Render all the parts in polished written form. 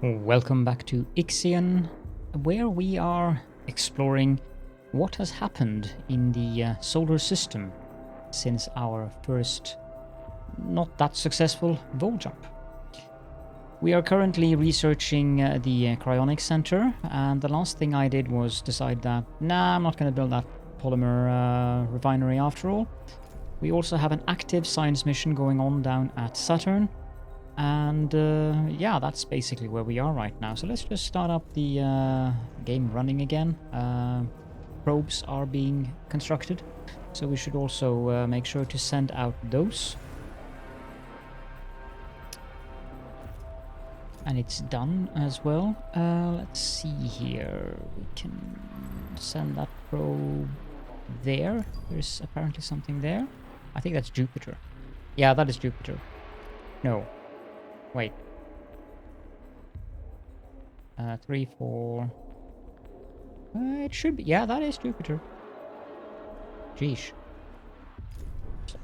Welcome back to IXION, where we are exploring what has happened in the solar system since our first not that successful vol jump. We are currently researching the cryonic center, and the last thing I did was decide that, nah, I'm not going to build that polymer refinery after all. We also have an active science mission going on down at Saturn. And yeah, that's basically where we are right now. So let's just start up the game running again. Probes are being constructed, so we should also make sure to send out those. And it's done as well. Let's see here. We can send that probe there. There's apparently something there. I think that's Jupiter. Yeah, that is Jupiter. No. Wait. 3, 4. It should be. Yeah, that is Jupiter. Jeesh.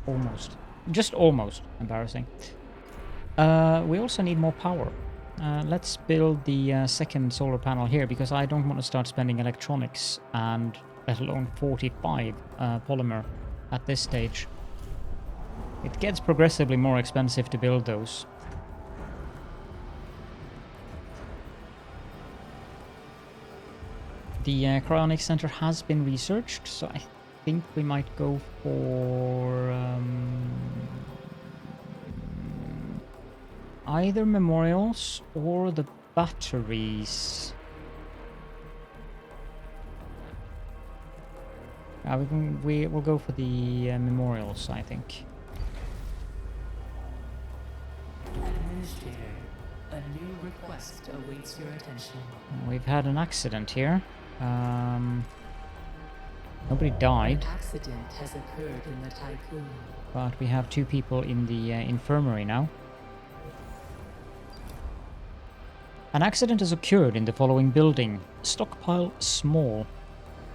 Almost. Just almost. Embarrassing. We also need more power. Let's build the second solar panel here, because I don't want to start spending electronics and let alone 45 polymer at this stage. It gets progressively more expensive to build those. The cryonic center has been researched, so I think we might go for either memorials or the batteries. We'll go for the memorials, I think. Administrator, a new request awaits your attention. We've had an accident here. Nobody died. An accident has occurred in the Tiqqun. But we have 2 people in the infirmary now. An accident has occurred in the following building. Stockpile small.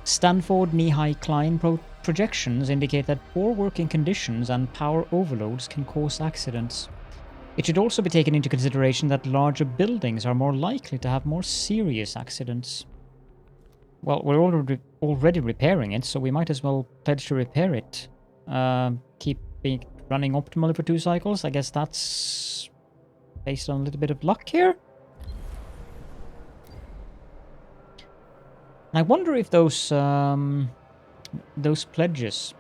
Stanford knee-high Klein projections indicate that poor working conditions and power overloads can cause accidents. It should also be taken into consideration that larger buildings are more likely to have more serious accidents. Well, we're already repairing it, so we might as well pledge to repair it. Keep it running optimally for 2 cycles. I guess that's based on a little bit of luck here. And I wonder if those pledges,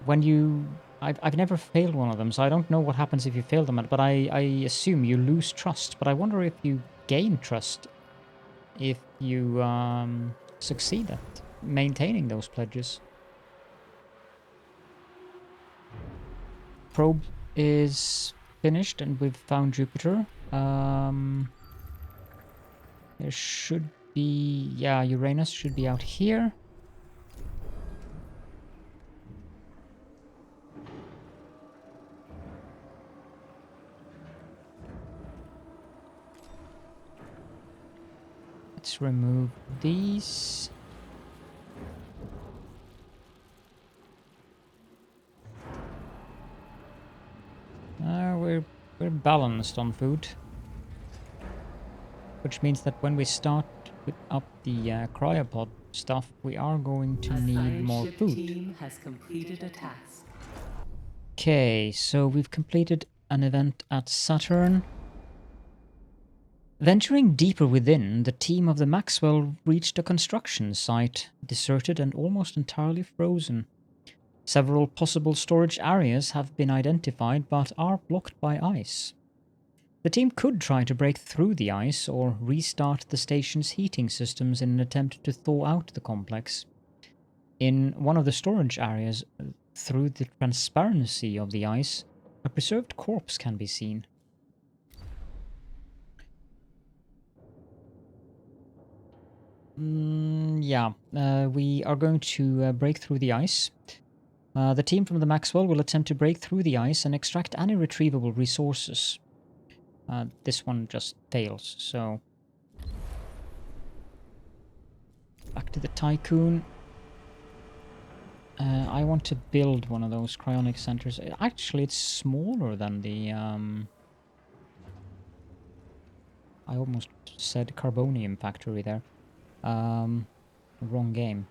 when you... I've never failed one of them, so I don't know what happens if you fail them, but I assume you lose trust. But I wonder if you gain trust if you succeed at maintaining those pledges. Probe is finished and we've found Jupiter. There should be... yeah, Uranus should be out here. Let's remove these. We're balanced on food, which means that when we start with up the cryopod stuff, we are going to need more food. Team has completed a task. Okay, so we've completed an event at Saturn. Venturing deeper within, the team of the Maxwell reached a construction site, deserted and almost entirely frozen. Several possible storage areas have been identified but are blocked by ice. The team could try to break through the ice or restart the station's heating systems in an attempt to thaw out the complex. In one of the storage areas, through the transparency of the ice, a preserved corpse can be seen. Yeah, we are going to break through the ice. The team from the Maxwell will attempt to break through the ice and extract any retrievable resources. This one just fails, so... back to the Tiqqun. I want to build one of those cryonic centers. Actually, it's smaller than the I almost said carbonium factory there. Wrong game.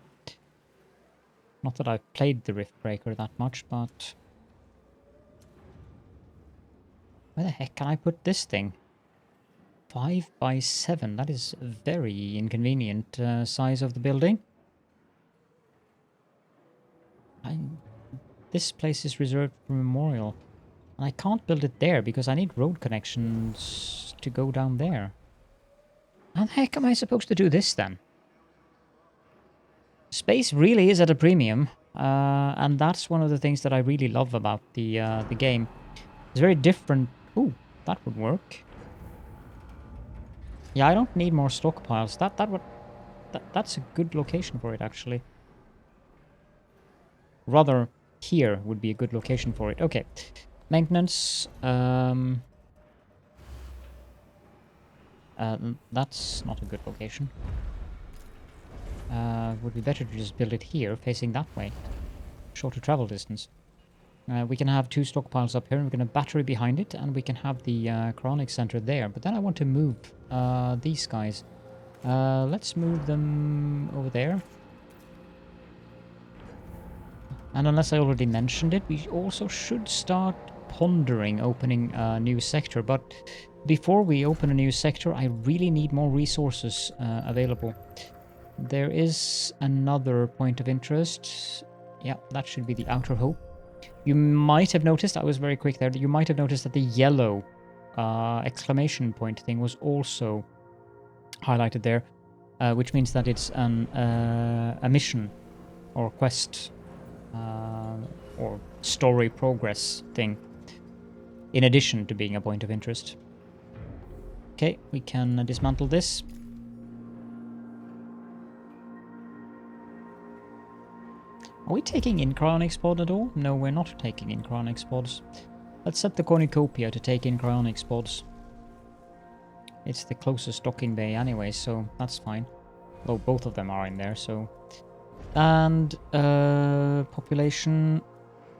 Not that I've played the Rift Breaker that much, but... Where the heck can I put this thing? 5 by 7. That is a very inconvenient size of the building. This place is reserved for memorial. And I can't build it there because I need road connections to go down there. How the heck am I supposed to do this then? Space really is at a premium. And that's one of the things that I really love about the game. It's very different. Ooh, that would work. Yeah, I don't need more stockpiles. That's a good location for it, actually. Rather, here would be a good location for it. Okay, maintenance. That's not a good location. Would be better to just build it here, facing that way. Shorter travel distance. We can have 2 stockpiles up here, and we can have battery behind it, and we can have the cryonic center there. But then I want to move these guys. Let's move them over there. And unless I already mentioned it, we also should start pondering opening a new sector. But before we open a new sector, I really need more resources available. There is another point of interest. Yeah, that should be the Outer Hope. You might have noticed, I was very quick there, you might have noticed that the yellow exclamation point thing was also highlighted there, which means that it's a mission or quest or story progress thing, in addition to being a point of interest. Okay, we can dismantle this. Are we taking in cryonic pod at all? No, we're not taking in cryonic pods. Let's set the cornucopia to take in cryonic pods. It's the closest docking bay anyway, so that's fine. Well, both of them are in there, so... And population,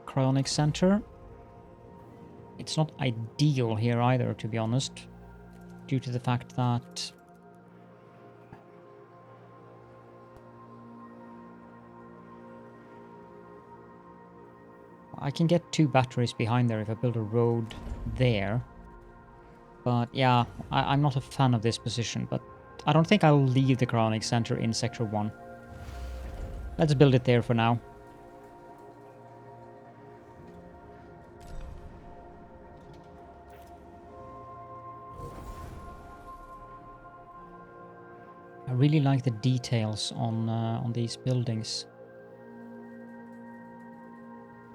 cryonic center. It's not ideal here either, to be honest, due to the fact that I can get 2 batteries behind there if I build a road there. But yeah, I'm not a fan of this position, but I don't think I'll leave the cryonic center in Sector 1. Let's build it there for now. I really like the details on these buildings.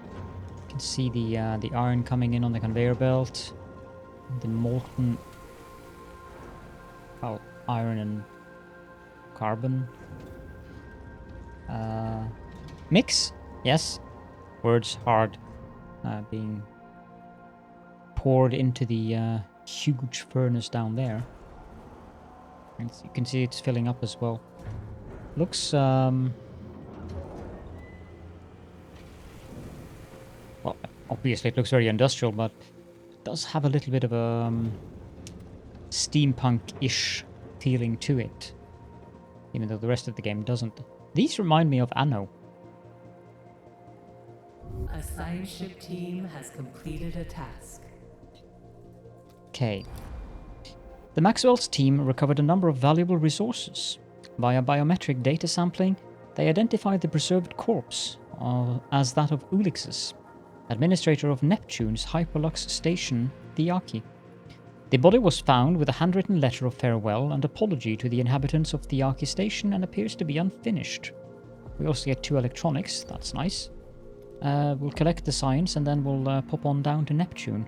You can see the iron coming in on the conveyor belt, the molten, well, iron and carbon mix. Yes, words hard, being poured into the huge furnace down there. And you can see it's filling up as well. Looks well, obviously it looks very industrial, but it does have a little bit of a steampunk-ish feeling to it, even though the rest of the game doesn't. These remind me of Anno. A science ship team has completed a task. Okay. The Maxwell's team recovered a number of valuable resources. Via biometric data sampling, they identified the preserved corpse as that of Ulixus, administrator of Neptune's Hyperlux station, Thiaki. The body was found with a handwritten letter of farewell and apology to the inhabitants of Thiaki station and appears to be unfinished. We also get 2 electronics, that's nice. We'll collect the science and then we'll pop on down to Neptune.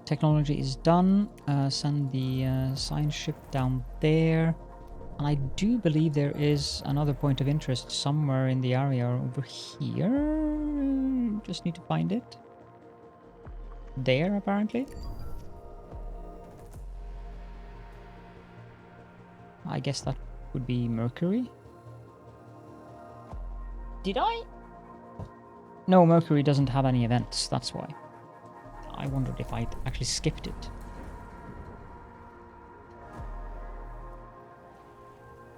Technology is done. Send the science ship down there. And I do believe there is another point of interest somewhere in the area over here. Just need to find it. There, apparently. I guess that would be Mercury. Did I? No, Mercury doesn't have any events, that's why. I wondered if I'd actually skipped it.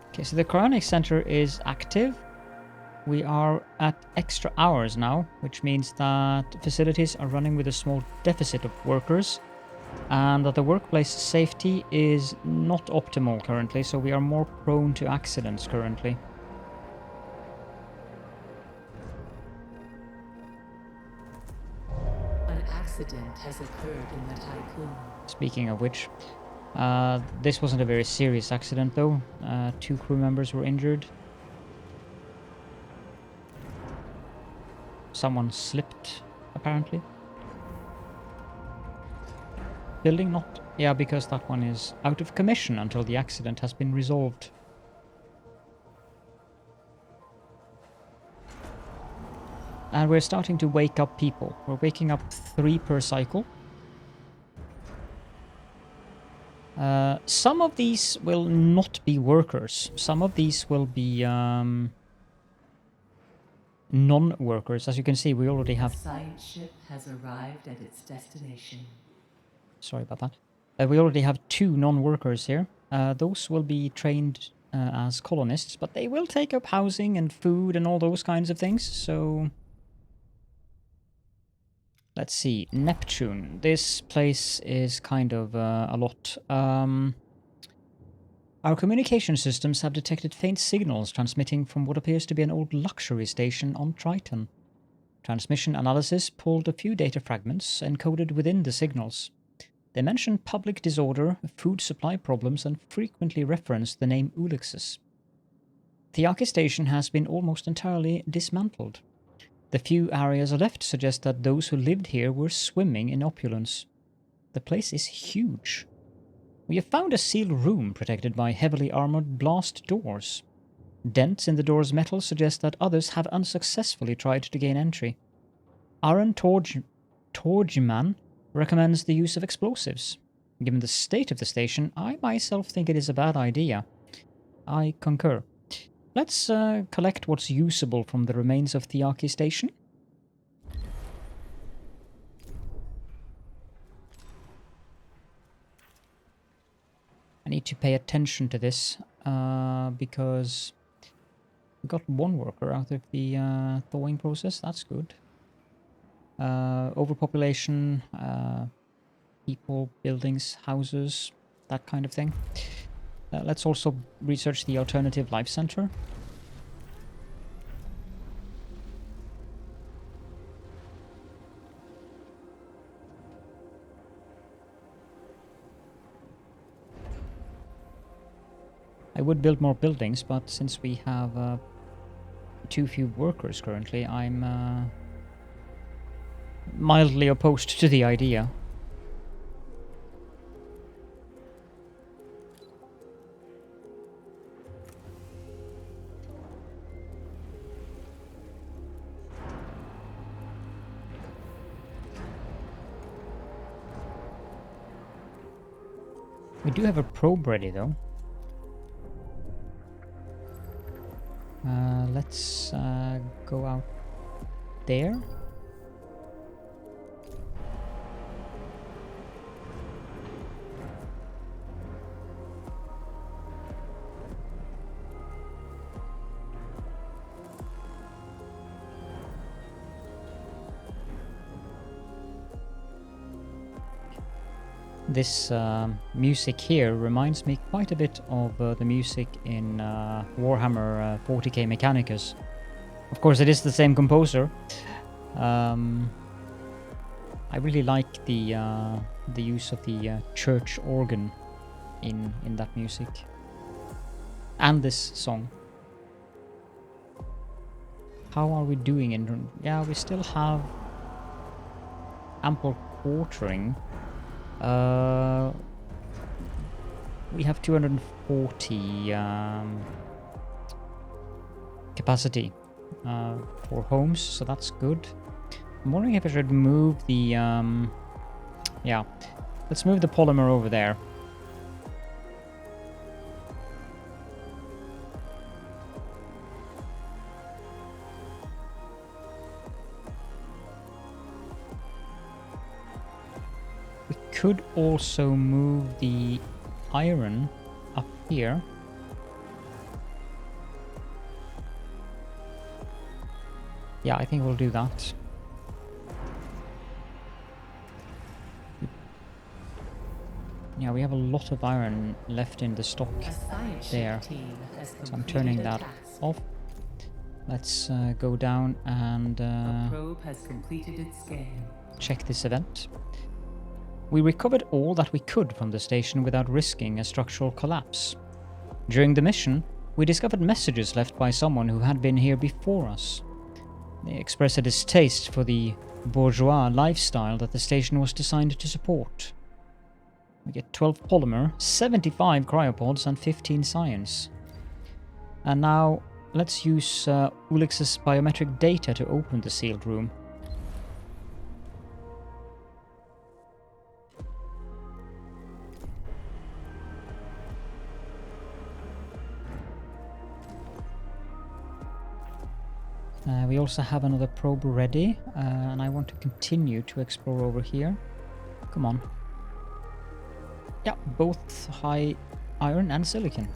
Okay, so the Cryonics Center is active. We are at extra hours now, which means that facilities are running with a small deficit of workers, and that the workplace safety is not optimal currently, so we are more prone to accidents currently. An accident has occurred in the Tiqqun. Speaking of which, this wasn't a very serious accident though. 2 crew members were injured. Someone slipped, apparently. Building not... Yeah, because that one is out of commission until the accident has been resolved. And we're starting to wake up people. We're waking up 3 per cycle. Some of these will not be workers. Some of these will be non-workers. As you can see, we already have... The science ship has arrived at its destination. Sorry about that. We already have 2 non-workers here. Those will be trained as colonists, but they will take up housing and food and all those kinds of things, so... Let's see, Neptune. This place is kind of a lot. Our communication systems have detected faint signals transmitting from what appears to be an old luxury station on Triton. Transmission analysis pulled a few data fragments encoded within the signals. They mention public disorder, food supply problems, and frequently reference the name Ulixus. The Archi station has been almost entirely dismantled. The few areas left suggest that those who lived here were swimming in opulence. The place is huge. We have found a sealed room protected by heavily armored blast doors. Dents in the door's metal suggest that others have unsuccessfully tried to gain entry. Aaron Torgman recommends the use of explosives. Given the state of the station, I myself think it is a bad idea. I concur. Let's collect what's usable from the remains of the Archi station. I need to pay attention to this because we got 1 worker out of the thawing process. That's good. Overpopulation, people, buildings, houses, that kind of thing. Let's also research the alternative life center. I would build more buildings, but since we have too few workers currently, I'm mildly opposed to the idea. We do have a probe ready, though. Let's go out there. This music here reminds me quite a bit of the music in Warhammer 40k Mechanicus. Of course, it is the same composer. I really like the use of the church organ in that music and this song. How are we doing in? Yeah, we still have ample quartering. We have 240 capacity for homes, so that's good. I'm wondering if I should move the yeah, let's move the polymer over there. We could also move the iron up here. Yeah, I think we'll do that. Yeah, we have a lot of iron left in the stock there. So I'm turning that off. Let's go down and probe has completed its scan. check this event. We recovered all that we could from the station without risking a structural collapse. During the mission, we discovered messages left by someone who had been here before us. They express a distaste for the bourgeois lifestyle that the station was designed to support. We get 12 polymer, 75 cryopods, and 15 science. And now, let's use Ulix's biometric data to open the sealed room. We also have another probe ready, and I want to continue to explore over here. Come on. Yeah, both high iron and silicon.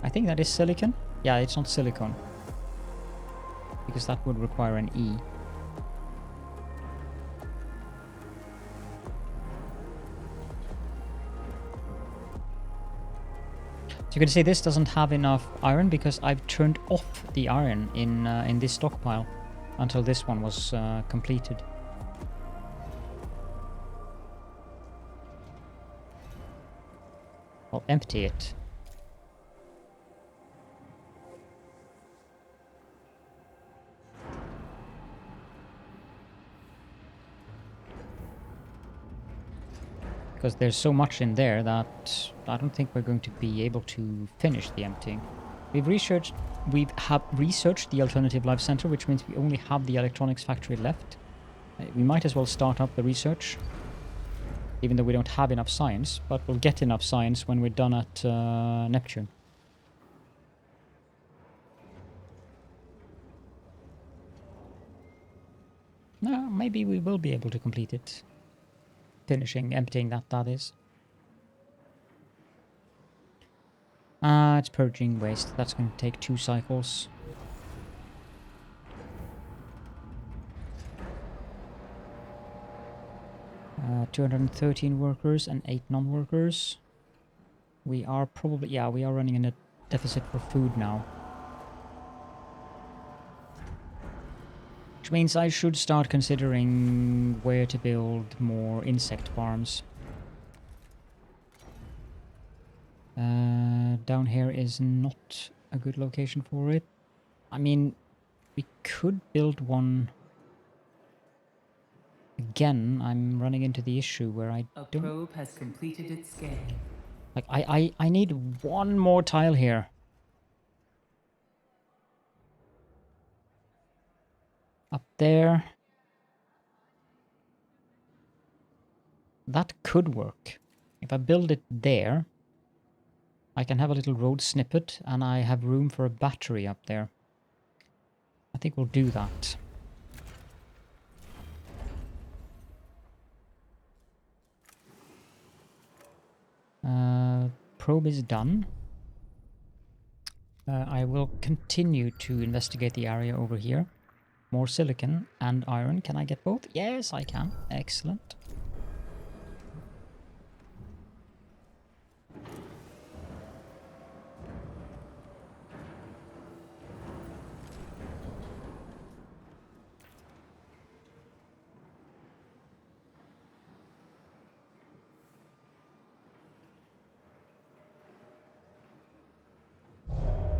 I think that is silicon. Yeah, it's not silicon. Because that would require an E. So you can see this doesn't have enough iron because I've turned off the iron in this stockpile until this one was completed. I'll empty it. Because there's so much in there that I don't think we're going to be able to finish the emptying. We have researched the alternative life center, which means we only have the electronics factory left. We might as well start up the research, even though we don't have enough science, but we'll get enough science when we're done at Neptune. No, maybe we will be able to complete it. Emptying that is. It's purging waste. That's going to take 2 cycles. Uh, 213 workers and 8 non-workers. We are probably... yeah, we are running in a deficit for food now. Which means I should start considering where to build more insect farms. Down here is not a good location for it. I mean, we could build one. Again, I'm running into the issue where I don't... A probe has completed its scan. Like, I need one more tile here. Up there. That could work. If I build it there, I can have a little road snippet and I have room for a battery up there. I think we'll do that. Probe is done. I will continue to investigate the area over here. More silicon and iron. Can I get both? Yes, I can. Excellent.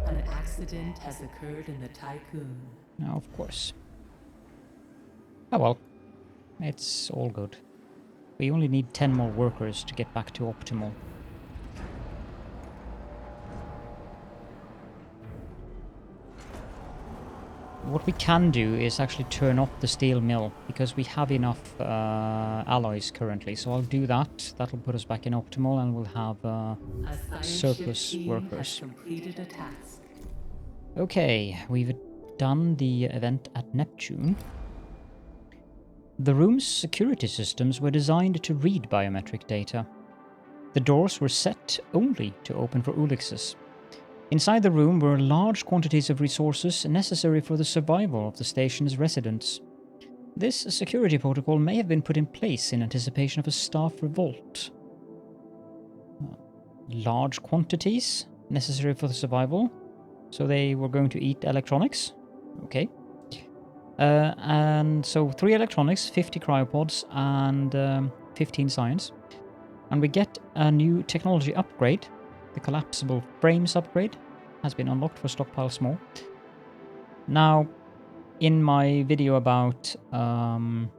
An accident has occurred in the Tiqqun. Now, of course. Oh well. It's all good. We only need 10 more workers to get back to optimal. What we can do is actually turn off the steel mill, because we have enough alloys currently. So I'll do that. That'll put us back in optimal and we'll have surplus workers. Okay, we've done the event at Neptune. The room's security systems were designed to read biometric data. The doors were set only to open for ulixes. Inside the room were large quantities of resources necessary for the survival of the station's residents. This security protocol may have been put in place in anticipation of a staff revolt. Large quantities necessary for the survival? So they were going to eat electronics? Okay. And so 3 electronics, 50 cryopods, and 15 science. And we get a new technology upgrade. The collapsible frames upgrade has been unlocked for stockpile small. Now, in my video about the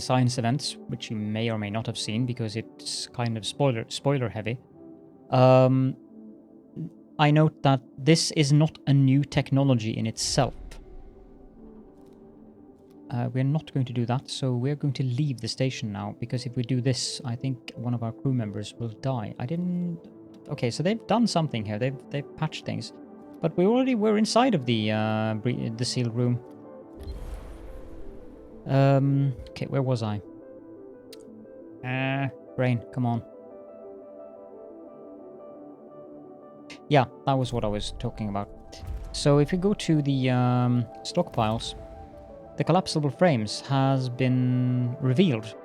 science events, which you may or may not have seen because it's kind of spoiler heavy, I note that this is not a new technology in itself. We're not going to do that, so we're going to leave the station now, because if we do this, I think one of our crew members will die. Okay, so they've done something here. They've patched things. But we already were inside of the sealed room. Okay, where was I? Brain, come on. Yeah, that was what I was talking about. So if you go to the stockpiles, the collapsible frames has been revealed.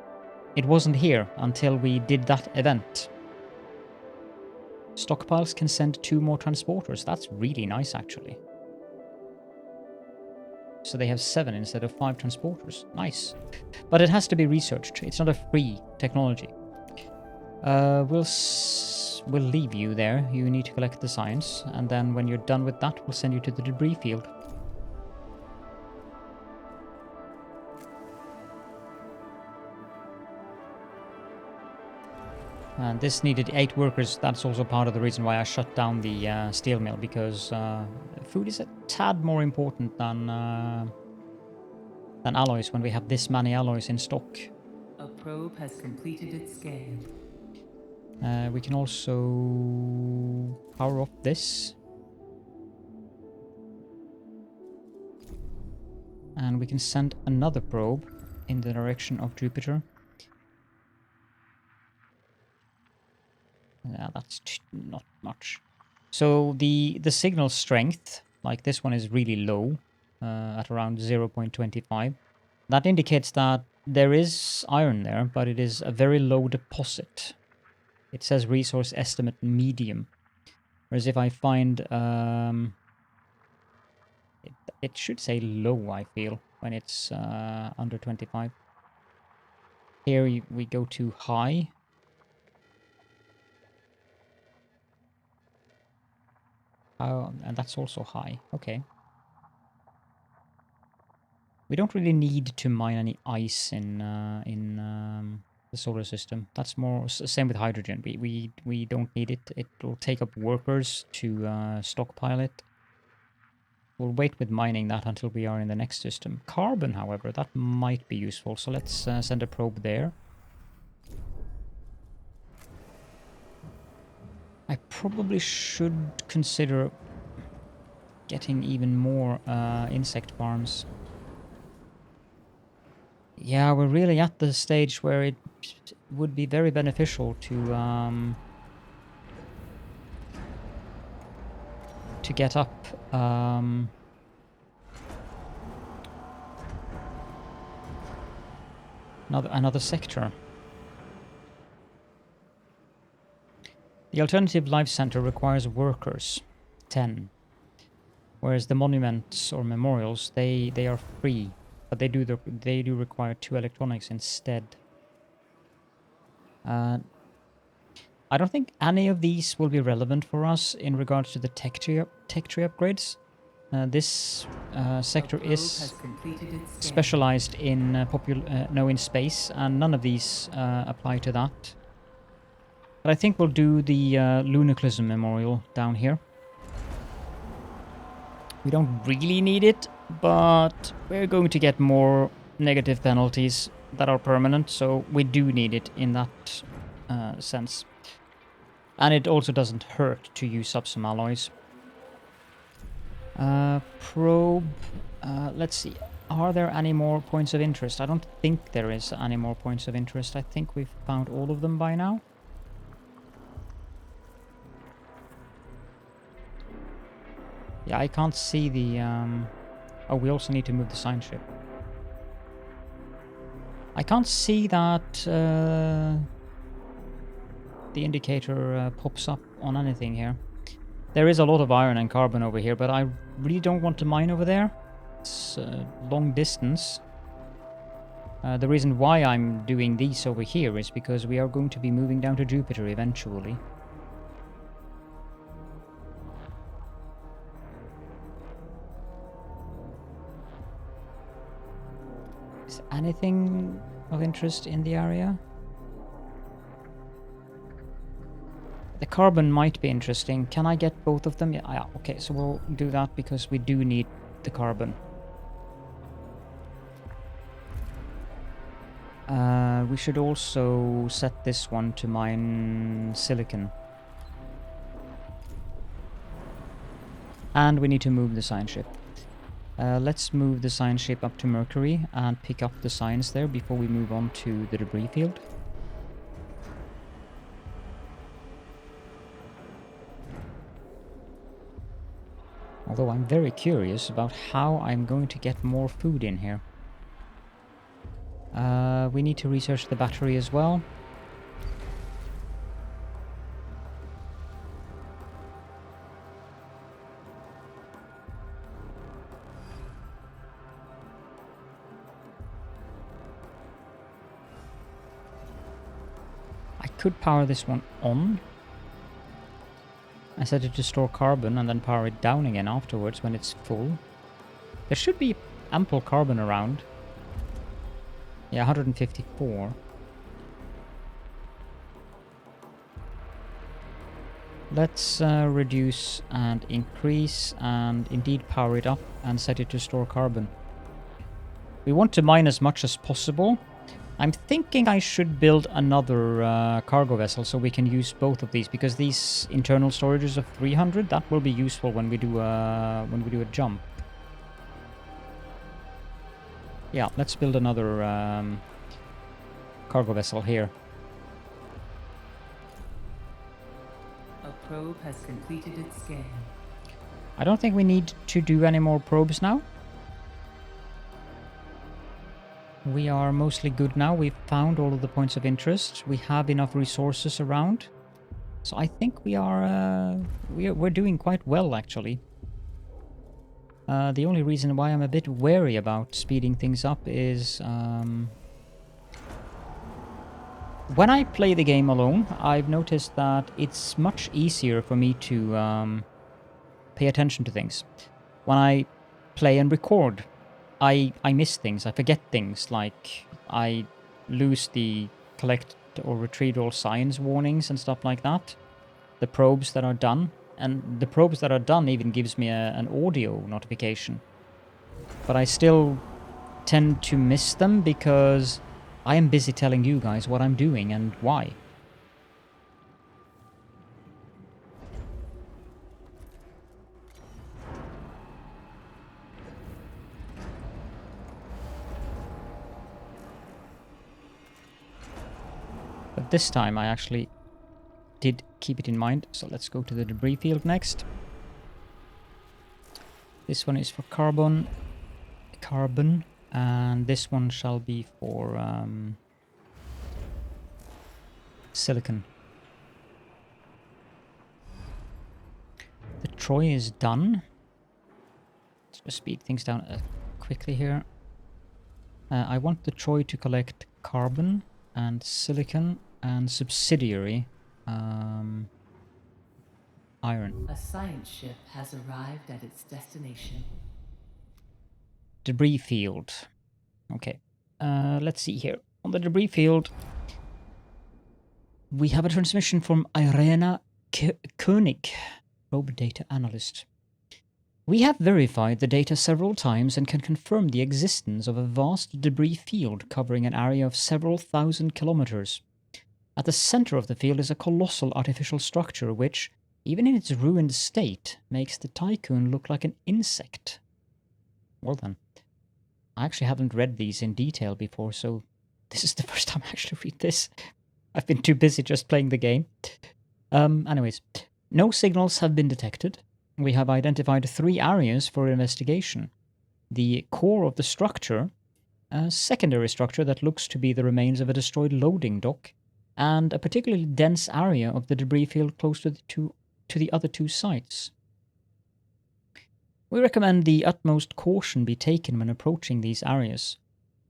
It wasn't here until we did that event. Stockpiles can send 2 more transporters. That's really nice, actually. So they have 7 instead of 5 transporters. Nice. But it has to be researched. It's not a free technology. We'll leave you there. You need to collect the science. And then when you're done with that, we'll send you to the debris field. And this needed 8 workers. That's also part of the reason why I shut down the steel mill, because food is a tad more important than alloys when we have this many alloys in stock. A probe has completed its scan. We can also power off this. And we can send another probe in the direction of Jupiter. Yeah, that's not much. So the signal strength, like this one, is really low, at around 0.25. That indicates that there is iron there, but it is a very low deposit. It says resource estimate medium. Whereas if I find... it should say low, I feel, when it's under 25. Here we go to high. And that's also high. Okay. We don't really need to mine any ice in the solar system. That's more same with hydrogen. We don't need it. It will take up workers to stockpile it. We'll wait with mining that until we are in the next system. Carbon, however, that might be useful. So let's send a probe there. I probably should consider getting even more insect farms. Yeah, we're really at the stage where it would be very beneficial to get up another sector. The alternative life center requires workers, 10, whereas the monuments or memorials they are free, but they do require 2 electronics instead. I don't think any of these will be relevant for us in regards to the tech tree upgrades. This sector is specialized in in space, and none of these apply to that. But I think we'll do the Lunaclism Memorial down here. We don't really need it, but we're going to get more negative penalties that are permanent, so we do need it in that sense. And it also doesn't hurt to use up some alloys. Probe, let's see. Are there any more points of interest? I don't think there is any more points of interest. I think we've found all of them by now. Yeah, I can't see the... Oh, we also need to move the sign ship. I can't see that the indicator pops up on anything here. There is a lot of iron and carbon over here, but I really don't want to mine over there. It's long distance. The reason why I'm doing these over here is because we are going to be moving down to Jupiter eventually. Is anything of interest in the area? The carbon might be interesting. Can I get both of them? Yeah, okay, so we'll do that because we do need the carbon. We should also set this one to mine silicon. And we need to move the science ship. Let's move the science ship up to Mercury and pick up the science there before we move on to the debris field. Although I'm very curious about how I'm going to get more food in here. We need to research the battery as well. I could power this one on. I set it to store carbon and then power it down again afterwards when it's full. There should be ample carbon around. Yeah, 154. Let's reduce and increase and indeed power it up and set it to store carbon. We want to mine as much as possible. I'm thinking I should build another cargo vessel so we can use both of these, because these internal storages of 300, that will be useful when we do a jump. Yeah, let's build another cargo vessel here. A probe has completed its scan. I don't think we need to do any more probes now. We are mostly good now. We've found all of the points of interest. We have enough resources around. So I think we're doing quite well, actually. The only reason why I'm a bit wary about speeding things up is when I play the game alone, I've noticed that it's much easier for me to pay attention to things. When I play and record, I miss things, I forget things, like I lose the collect or retrieve all science warnings and stuff like that. The probes that are done. And the probes that are done even gives me an audio notification. But I still tend to miss them because I am busy telling you guys what I'm doing and why. But this time I actually did keep it in mind, so let's go to the debris field next. This one is for carbon, and this one shall be for silicon. The Troy is done. Let's just speed things down quickly here. I want the Troy to collect carbon and silicon and subsidiary iron. A science ship has arrived at its destination. Debris field. Okay. Let's see here. On the debris field, we have a transmission from Irena Koenig, probe data analyst. We have verified the data several times and can confirm the existence of a vast debris field covering an area of several thousand kilometers. At the center of the field is a colossal artificial structure which, even in its ruined state, makes the Tiqqun look like an insect. Well then. I actually haven't read these in detail before, so this is the first time I actually read this. I've been too busy just playing the game. Anyways, no signals have been detected. We have identified 3 areas for investigation. The core of the structure, a secondary structure that looks to be the remains of a destroyed loading dock, and a particularly dense area of the debris field close to the other 2 sites. We recommend the utmost caution be taken when approaching these areas.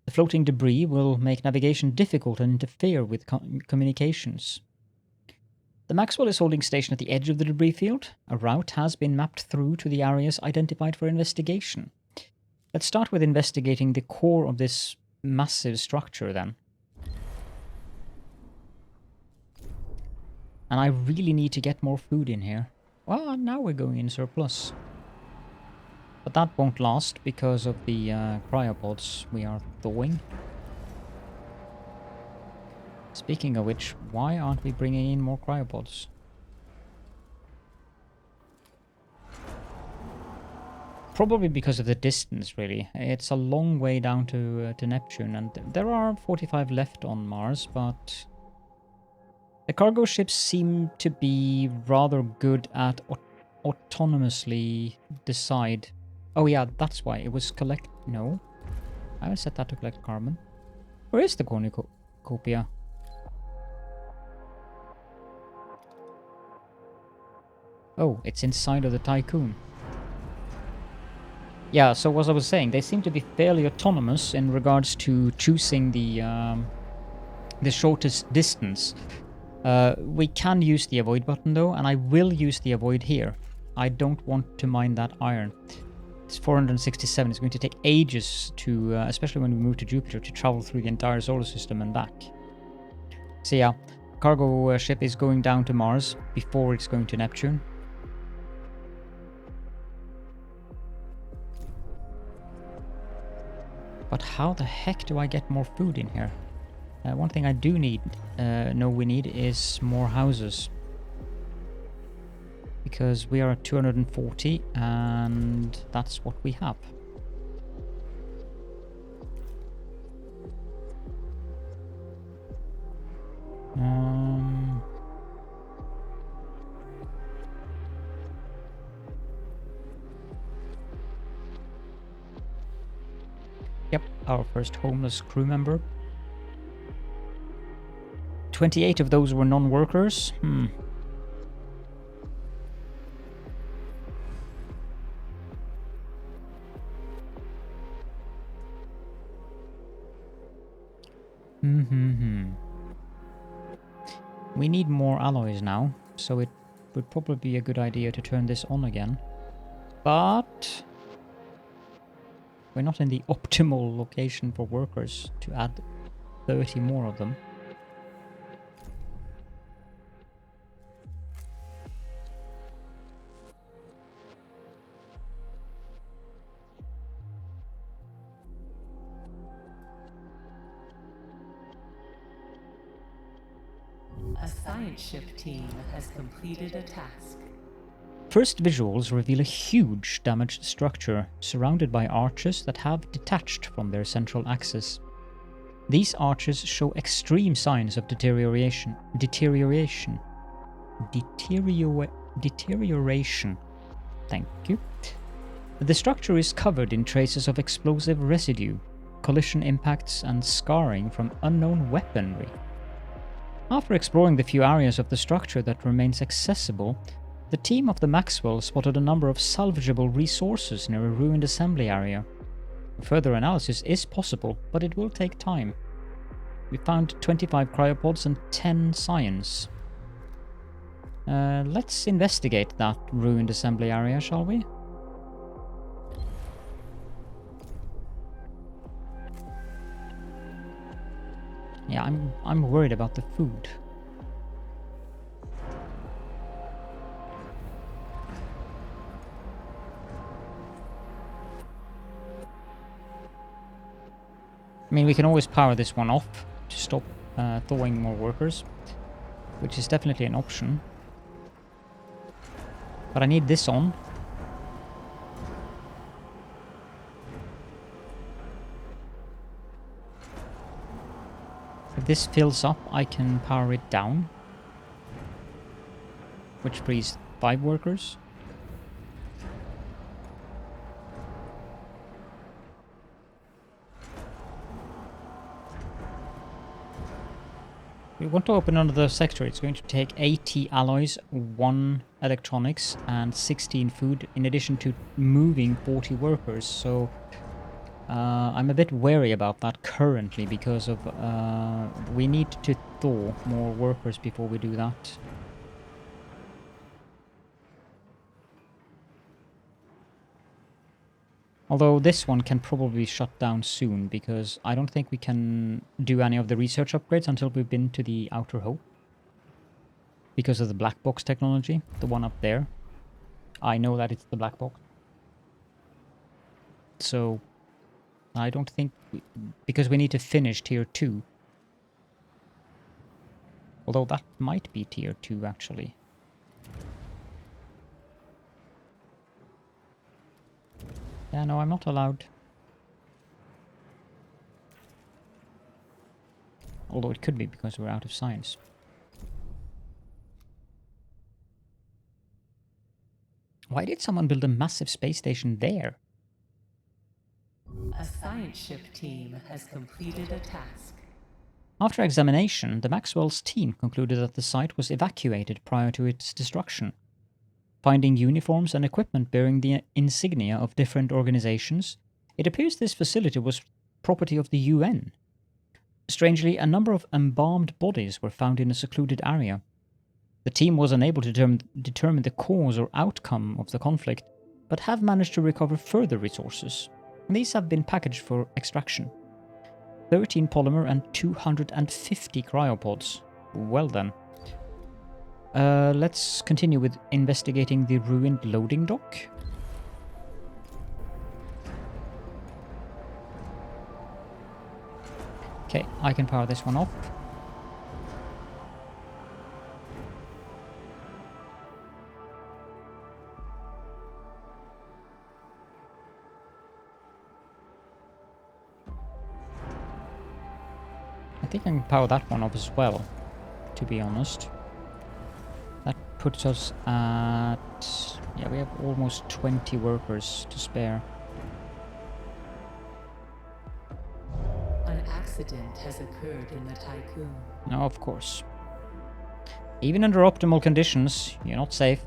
The floating debris will make navigation difficult and interfere with communications. The Maxwell is holding station at the edge of the debris field. A route has been mapped through to the areas identified for investigation. Let's start with investigating the core of this massive structure then. And I really need to get more food in here. Well, now we're going in surplus. But that won't last because of the cryopods we are thawing. Speaking of which, why aren't we bringing in more cryopods? Probably because of the distance, really. It's a long way down to Neptune, and there are 45 left on Mars, but the cargo ships seem to be rather good at autonomously decide. Oh yeah, that's why it was collect. No, I haven't set that to collect carbon. Where is the cornucopia? Oh, it's inside of the Tiqqun. Yeah, so as I was saying, they seem to be fairly autonomous in regards to choosing the shortest distance. We can use the avoid button though, and I will use the avoid here. I don't want to mine that iron. It's 467. It's going to take ages to, especially when we move to Jupiter, to travel through the entire solar system and back. So yeah, cargo ship is going down to Mars before it's going to Neptune. But how the heck do I get more food in here? One thing I do need, we need is more houses. Because we are at 240 and that's what we have. Yep, our first homeless crew member. 28 of those were non-workers. We need more alloys now, so it would probably be a good idea to turn this on again. But we're not in the optimal location for workers to add 30 more of them. A science ship team has completed a task. First visuals reveal a huge damaged structure surrounded by arches that have detached from their central axis. These arches show extreme signs of deterioration. Thank you. The structure is covered in traces of explosive residue, collision impacts, and scarring from unknown weaponry. After exploring the few areas of the structure that remains accessible, the team of the Maxwell spotted a number of salvageable resources near a ruined assembly area. Further analysis is possible, but it will take time. We found 25 cryopods and 10 science. Let's investigate that ruined assembly area, shall we? Yeah, I'm worried about the food. I mean, we can always power this one off to stop thawing more workers, which is definitely an option. But I need this on. If this fills up, I can power it down, which frees 5 workers. We want to open another sector. It's going to take 80 alloys, 1 electronics, and 16 food, in addition to moving 40 workers. So I'm a bit wary about that currently because of we need to thaw more workers before we do that. Although this one can probably shut down soon, because I don't think we can do any of the research upgrades until we've been to the Outer Hope. Because of the black box technology, the one up there. I know that it's the black box. So, I don't think... because we need to finish Tier 2. Although that might be Tier 2, actually. Yeah, no, I'm not allowed. Although it could be because we're out of science. Why did someone build a massive space station there? A science ship team has completed a task. After examination, the Maxwell's team concluded that the site was evacuated prior to its destruction. Finding uniforms and equipment bearing the insignia of different organizations, it appears this facility was property of the UN. Strangely, a number of embalmed bodies were found in a secluded area. The team was unable to determine the cause or outcome of the conflict, but have managed to recover further resources. These have been packaged for extraction. 13 polymer and 250 cryopods. Well then. Let's continue with investigating the ruined loading dock. Okay, I can power this one off. I think I can power that one off as well, to be honest. That puts us at... yeah, we have almost 20 workers to spare. An accident has occurred in the Tiqqun. No, of course. Even under optimal conditions, you're not safe.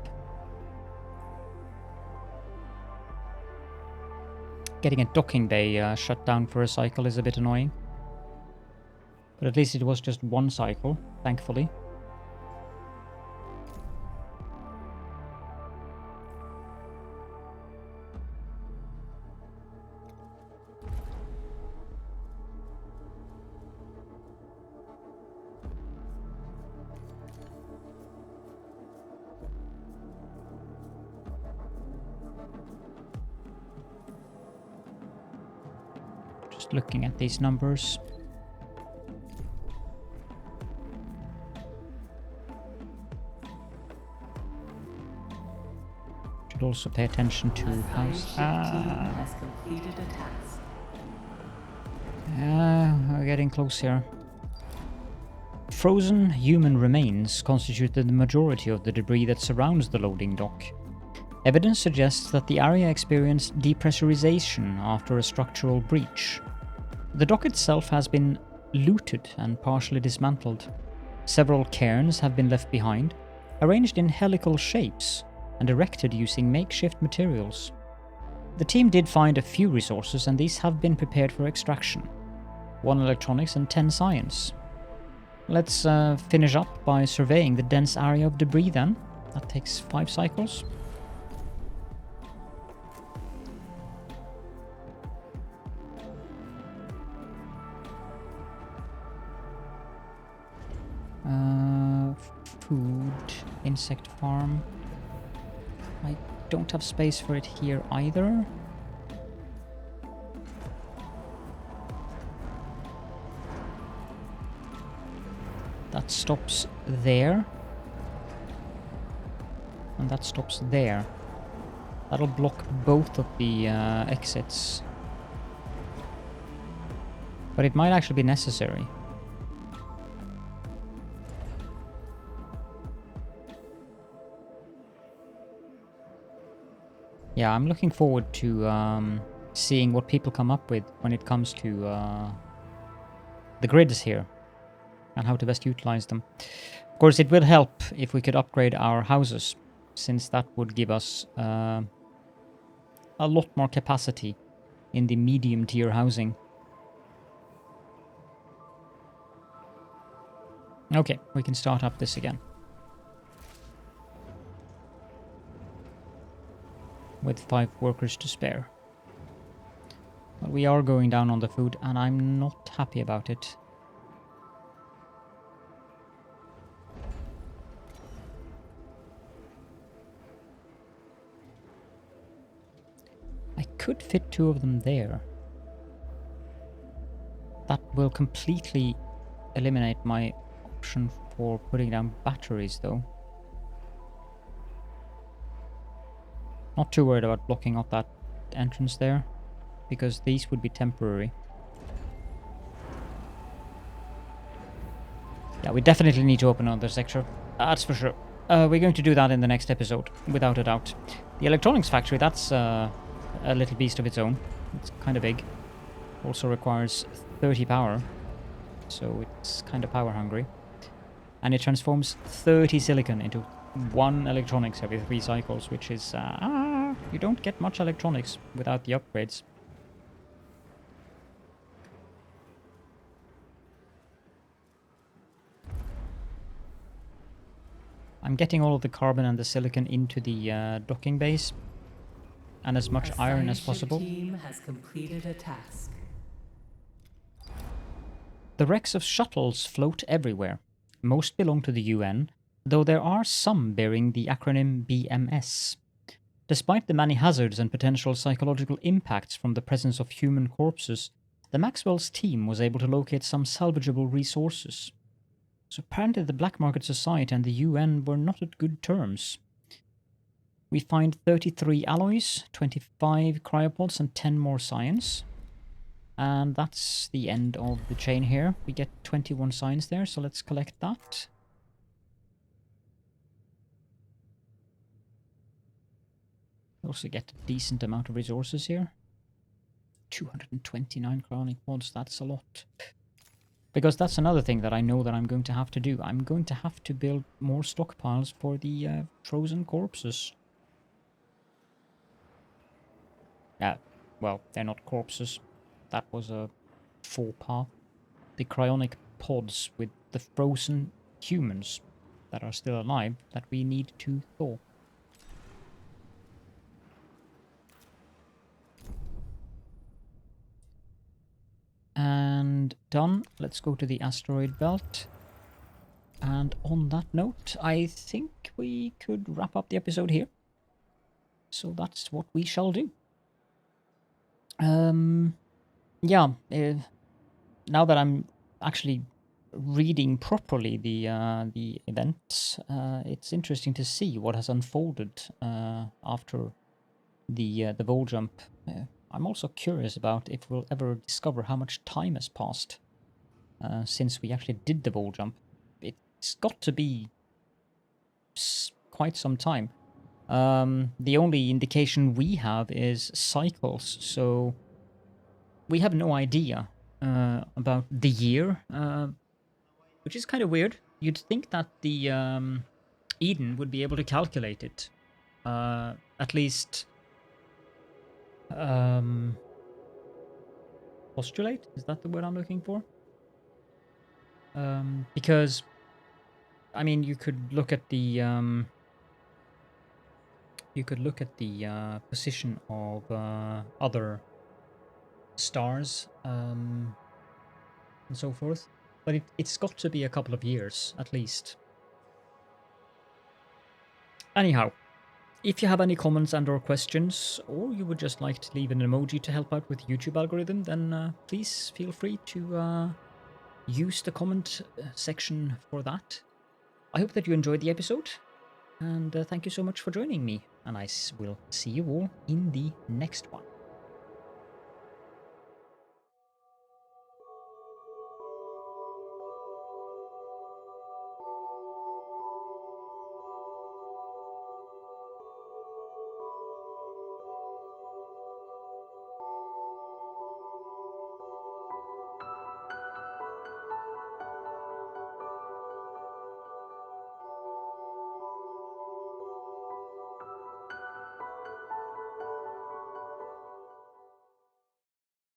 Getting a docking bay shut down for a cycle is a bit annoying. But at least it was just one cycle, thankfully. Just looking at these numbers. Should also pay attention to house. Has completed a task. Yeah, we're getting close here. Frozen human remains constitute the majority of the debris that surrounds the loading dock. Evidence suggests that the area experienced depressurization after a structural breach. The dock itself has been looted and partially dismantled. Several cairns have been left behind, arranged in helical shapes and erected using makeshift materials. The team did find a few resources, and these have been prepared for extraction. 1 electronics and 10 science. Let's finish up by surveying the dense area of debris then. That takes 5 cycles. Food, insect farm. I don't have space for it here either. That stops there. And that stops there. That'll block both of the exits. But it might actually be necessary. Yeah, I'm looking forward to seeing what people come up with when it comes to the grids here and how to best utilize them. Of course, it will help if we could upgrade our houses, since that would give us a lot more capacity in the medium tier housing. Okay, we can start up this again. With 5 workers to spare. But we are going down on the food, and I'm not happy about it. I could fit 2 of them there. That will completely eliminate my option for putting down batteries, though. Not too worried about blocking off that entrance there, because these would be temporary. Yeah, we definitely need to open another sector. That's for sure. We're going to do that in the next episode, without a doubt. The electronics factory, that's a little beast of its own. It's kind of big. Also requires 30 power, so it's kind of power hungry. And it transforms 30 silicon into 1 electronics every 3 cycles, which is... you don't get much electronics without the upgrades. I'm getting all of the carbon and the silicon into the docking base, and as much iron as possible. Team has completed a task. The wrecks of shuttles float everywhere. Most belong to the UN, though there are some bearing the acronym BMS. Despite the many hazards and potential psychological impacts from the presence of human corpses, the Maxwell's team was able to locate some salvageable resources. So apparently the Black Market Society and the UN were not at good terms. We find 33 alloys, 25 cryopods, and 10 more science. And that's the end of the chain here. We get 21 science there, so let's collect that. We also get a decent amount of resources here. 229 cryonic pods, that's a lot. Because that's another thing that I know that I'm going to have to do. I'm going to have to build more stockpiles for the frozen corpses. Well, they're not corpses. That was a faux pas. The cryonic pods with the frozen humans that are still alive that we need to thaw. And done. Let's go to the asteroid belt. And on that note, I think we could wrap up the episode here. So that's what we shall do. Yeah, now that I'm actually reading properly the events, it's interesting to see what has unfolded after the vol jump. I'm also curious about if we'll ever discover how much time has passed since we actually did the vol jump. It's got to be quite some time. The only indication we have is cycles, so we have no idea about the year, which is kind of weird. You'd think that the Eden would be able to calculate it, at least postulate. Is that the word I'm looking for? Because I mean, you could look at the position of other stars and so forth, but it's got to be a couple of years at least. Anyhow, if you have any comments and or questions, or you would just like to leave an emoji to help out with the YouTube algorithm, then please feel free to use the comment section for that. I hope that you enjoyed the episode, and thank you so much for joining me, and I will see you all in the next one.